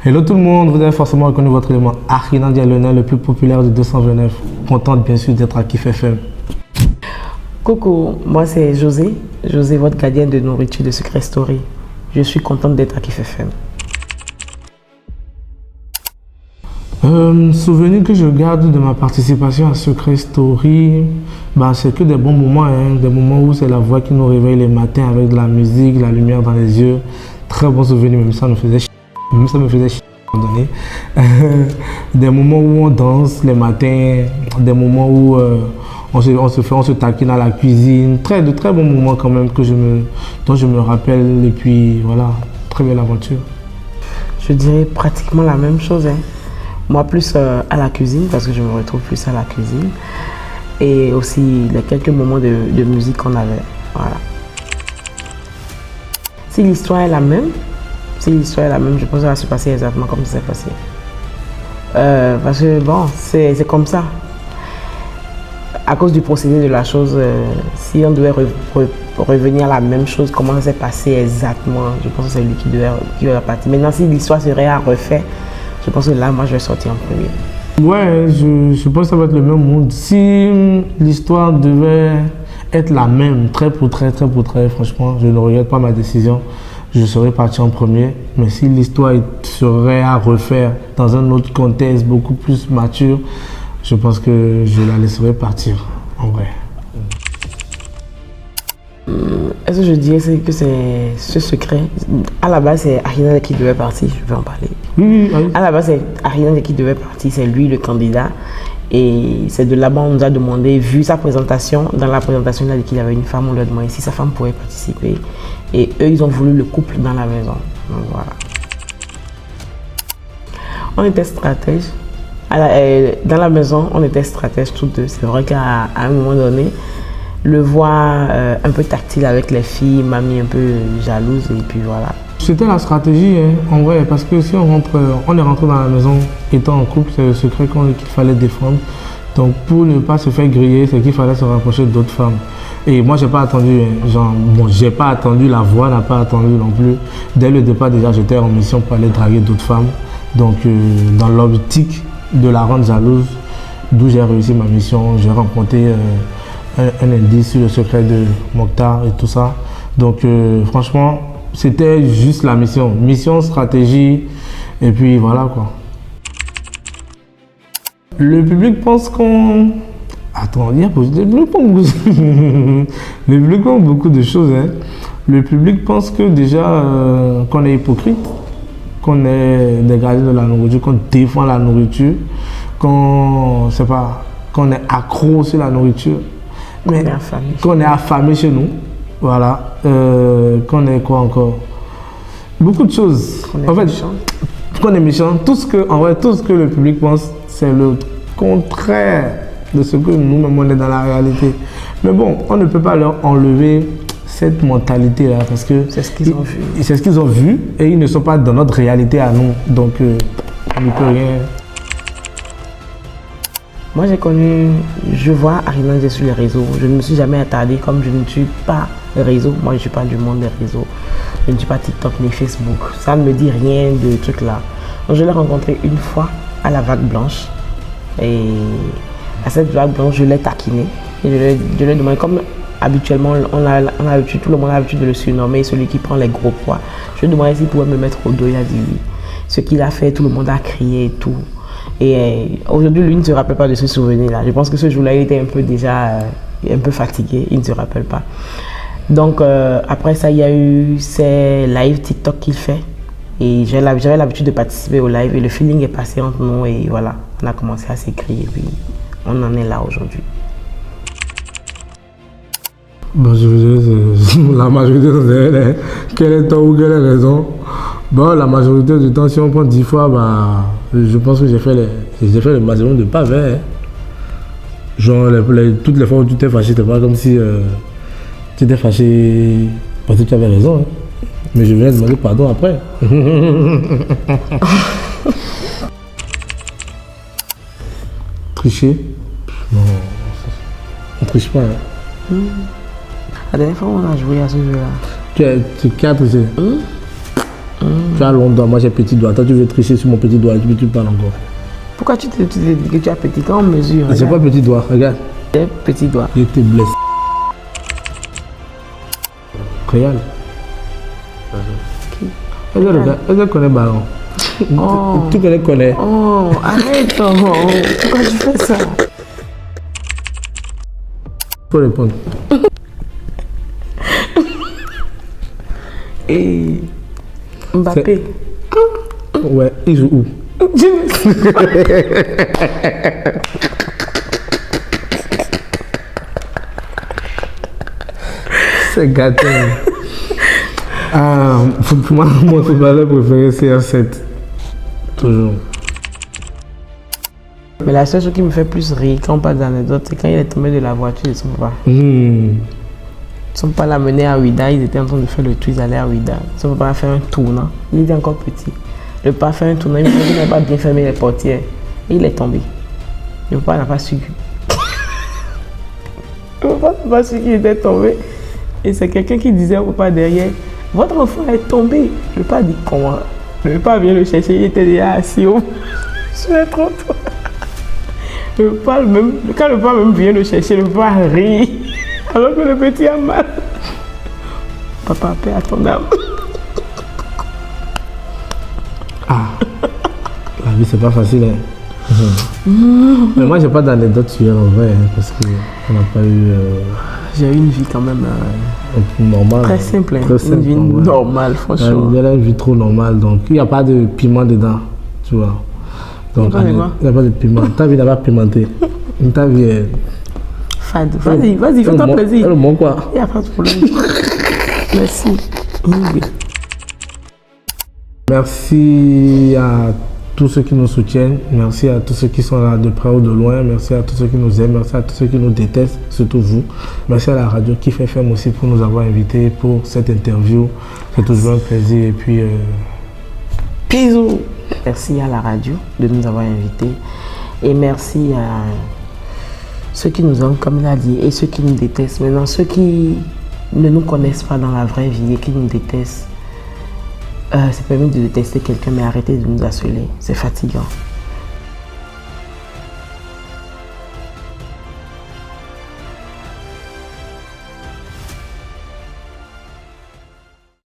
Hello tout le monde, vous avez forcément reconnu votre élément Arinan Dialona, le plus populaire de 229. Contente bien sûr d'être à Kif FM. Coucou, moi c'est José, votre gardienne de nourriture de Secret Story. Je suis contente d'être à Kif FM. Souvenir que je garde de ma participation à Secret Story, c'est que des bons moments, des moments où c'est la voix qui nous réveille les matins avec de la musique, la lumière dans les yeux. Très bon souvenir, même ça me faisait même ça me faisait à un moment donné. Des moments où on danse les matins, des moments où on se taquine à la cuisine. De très bons moments quand même dont je me rappelle, et puis voilà, très belle aventure. Je dirais pratiquement la même chose. Moi plus à la cuisine, parce que je me retrouve plus à la cuisine. Et aussi les quelques moments de musique qu'on avait. Voilà. Si l'histoire est la même, je pense que ça va se passer exactement comme ça s'est passé. Parce que bon, c'est comme ça. À cause du procédé de la chose, si on devait revenir à la même chose, comment ça s'est passé exactement, je pense que c'est lui qui devait partir. Maintenant, si l'histoire serait à refaire, je pense que là, moi, je vais sortir en premier. Ouais, je pense que ça va être le même monde. Si l'histoire devait être la même, trait pour trait, franchement, je ne regrette pas ma décision. Je serais parti en premier. Mais si l'histoire serait à refaire dans un autre contexte beaucoup plus mature, je pense que je la laisserai partir, en vrai. Est-ce que je dirais que c'est ce secret? À la base, c'est Arinan qui devait partir, je vais en parler. Oui. À la base, c'est Arinan qui devait partir, c'est lui le candidat. Et c'est de là-bas, on nous a demandé, vu sa présentation, dans la présentation, il a dit qu'il avait une femme, on lui a demandé si sa femme pouvait participer. Et eux, ils ont voulu le couple dans la maison. Donc voilà. On était stratèges. Dans la maison, on était stratèges tous deux. C'est vrai qu'à un moment donné, le voir un peu tactile avec les filles m'a mis un peu jalouse et puis voilà. C'était la stratégie, en vrai, parce que si on est rentré dans la maison étant en couple, c'est le secret qu'il fallait défendre. Donc pour ne pas se faire griller, c'est qu'il fallait se rapprocher d'autres femmes. Et moi, j'ai pas attendu, j'ai pas attendu, la voix n'a pas attendu non plus. Dès le départ, déjà, j'étais en mission pour aller draguer d'autres femmes. Donc dans l'optique de la rendre jalouse, d'où j'ai réussi ma mission, j'ai rencontré un indice sur le secret de Mokhtar et tout ça. Donc franchement, c'était juste la mission, stratégie, et puis voilà quoi. Le public pense qu'on... Attends, le public pense beaucoup de choses. Le public pense que déjà qu'on est hypocrite, qu'on est des gardiens de la nourriture, qu'on défend la nourriture, qu'on est accro sur la nourriture. Mais qu'on est affamé chez nous. Voilà. Qu'on est quoi encore? Beaucoup de choses. Qu'on est méchant. Tout ce que le public pense, c'est le contraire de ce que nous-mêmes on est dans la réalité. Mais bon, on ne peut pas leur enlever cette mentalité-là parce que c'est ce qu'ils ont vu. C'est ce qu'ils ont vu et ils ne sont pas dans notre réalité à nous. Donc, on ne peut rien. Moi, je vois Arinan sur les réseaux. Je ne me suis jamais attardée comme je ne suis pas réseau. Moi, je ne suis pas du monde des réseaux. Je ne suis pas TikTok ni Facebook. Ça ne me dit rien de trucs là. Donc, je l'ai rencontré une fois à la Vague Blanche. Et à cette Vague Blanche, je l'ai taquiné. Et je lui ai demandé, comme habituellement, tout le monde a l'habitude de le surnommer, celui qui prend les gros poids. Je lui ai demandé s'il pouvait me mettre au dos. Il a dit oui. Ce qu'il a fait, tout le monde a crié et tout. Et aujourd'hui, lui ne se rappelle pas de ce souvenir-là. Je pense que ce jour-là, il était un peu fatigué. Il ne se rappelle pas. Donc, après ça, il y a eu ces lives TikTok qu'il fait. Et j'avais l'habitude de participer au live. Et le feeling est passé entre nous. Et voilà, on a commencé à s'écrire. Et puis, on en est là aujourd'hui. Je veux dire, la majorité de temps, quel est tort ou quelle est raison? Bon, la majorité du temps, si on prend 10 fois, je pense que j'ai fait le maximum de pas faire. Genre, toutes les fois où tu t'es fâché, c'est pas comme si tu t'es fâché parce que tu avais raison. Mais je viens de demander pardon après. Tricher? Non, on triche pas. La dernière fois, on a joué à ce jeu-là. Tu as triché? Tu as long doigt, moi j'ai petit doigt. Toi tu veux tricher sur mon petit doigt et puis tu parles encore. Pourquoi tu dis que tu as petit quand on mesure? C'est pas petit doigt, regarde. C'est petit doigt. Je te blesse. Réal. Elle connaît ballon. Oh. Tu connais. Oh, arrête. Oh. Pourquoi tu fais ça? Faut répondre. Et Mbappé. Ouais, il joue où? C'est gâté. Pour moi, mon footballeur préféré, c'est R7. Toujours. Mais la seule chose qui me fait plus rire quand on parle d'anecdote, c'est quand il est tombé de la voiture de son papa. Son papa l'a mené à Ouida, ils étaient en train de faire le tour, ils allaient à Ouida. Son papa a fait un tournant, il était encore petit. Le papa a fait un tournant, il n'a pas bien fermé les portières. Et il est tombé. Le papa n'a pas su. Le papa n'a pas su qu'il était tombé. Et c'est quelqu'un qui disait au papa derrière, votre enfant est tombé. Le papa dit comment? Le papa vient le chercher, il était déjà assis sur le trottoir. Le papa même, quand le papa même vient le chercher, le papa rit. Alors que le petit a mal. Papa, paix à ton âme. La vie, c'est pas facile. Hein. Mais moi, j'ai pas d'anecdote sur elle en vrai, hein, parce qu'on n'a pas eu. J'ai eu une vie quand même normale. très simple. Très simple, une vie normale, franchement. Elle a une vie trop normale, donc il n'y a pas de piment dedans, tu vois. Donc, il n'y a pas de piment. Ta vie n'a pas pimenté. Ta vie est. Fade. Vas-y, fais-toi plaisir. Elle montre quoi? Il n'y a pas de problème. Merci. Merci à tous ceux qui nous soutiennent. Merci à tous ceux qui sont là de près ou de loin. Merci à tous ceux qui nous aiment. Merci à tous ceux qui nous détestent, surtout vous. Merci à la radio Kiff FM aussi pour nous avoir invités pour cette interview. C'est toujours un plaisir. Et puis, bisous. Merci à la radio de nous avoir invités. Et merci à ceux qui nous aiment, comme il a dit, et ceux qui nous détestent. Maintenant, ceux qui ne nous connaissent pas dans la vraie vie et qui nous détestent, c'est permis de détester quelqu'un, mais arrêtez de nous harceler. C'est fatigant.